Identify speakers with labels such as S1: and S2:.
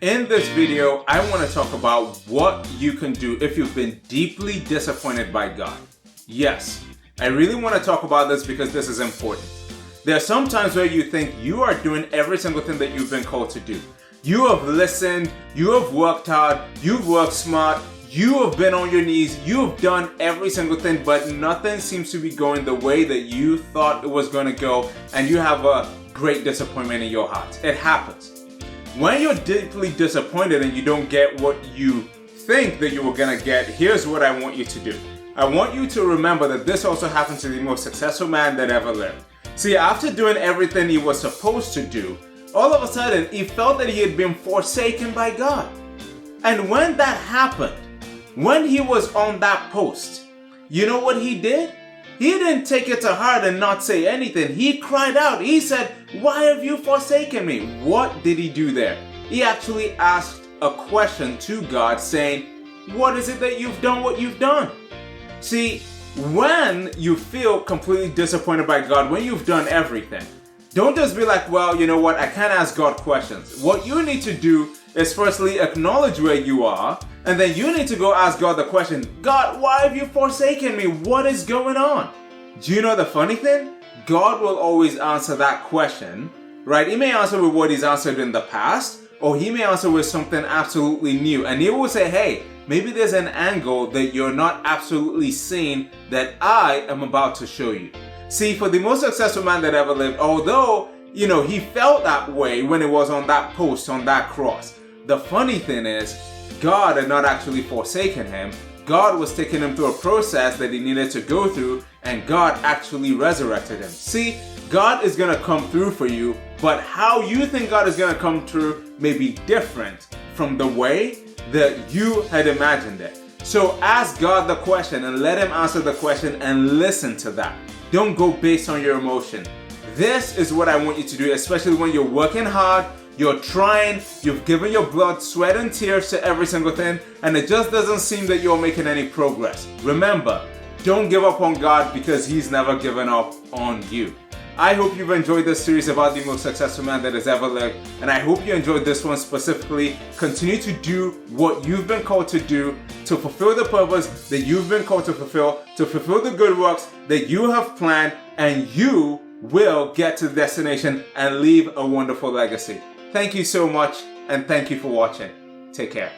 S1: In this video, I want to talk about what you can do if you've been deeply disappointed by God. Yes, I really want to talk about this because this is important. There are some times where you think you are doing every single thing that you've been called to do. You have listened, you have worked hard, you've worked smart, you have been on your knees, you have done every single thing, but nothing seems to be going the way that you thought it was going to go, and you have a great disappointment in your heart. It happens. When you're deeply disappointed and you don't get what you think that you were going to get, here's what I want you to do. I want you to remember that this also happened to the most successful man that ever lived. See, after doing everything he was supposed to do, all of a sudden he felt that he had been forsaken by God. And when that happened, when he was on that post, you know what he did? He didn't take it to heart and not say anything. He cried out. He said, "Why have you forsaken me?" What did he do there? He actually asked a question to God saying, "What is it that you've done what you've done?" See, when you feel completely disappointed by God, when you've done everything, don't just be like, "Well, you know what? I can't ask God questions." What you need to do is firstly acknowledge where you are, and then you need to go ask God the question, "God, why have you forsaken me? What is going on?" Do you know the funny thing? God will always answer that question, right? He may answer with what he's answered in the past, or he may answer with something absolutely new. And he will say, "Hey, maybe there's an angle that you're not absolutely seeing that I am about to show you." See, for the most successful man that ever lived, although, he felt that way when it was on that post, on that cross, the funny thing is, God had not actually forsaken him. God was taking him through a process that he needed to go through, and God actually resurrected him. See, God is going to come through for you, but how you think God is going to come through may be different from the way that you had imagined it. So ask God the question and let him answer the question and listen to that. Don't go based on your emotion. This is what I want you to do, especially when you're working hard, you're trying, you've given your blood, sweat, and tears to every single thing, and it just doesn't seem that you're making any progress. Remember, don't give up on God because he's never given up on you. I hope you've enjoyed this series about the most successful man that has ever lived, and I hope you enjoyed this one specifically. Continue to do what you've been called to do, to fulfill the purpose that you've been called to fulfill the good works that you have planned, and you will get to the destination and leave a wonderful legacy. Thank you so much, and thank you for watching. Take care.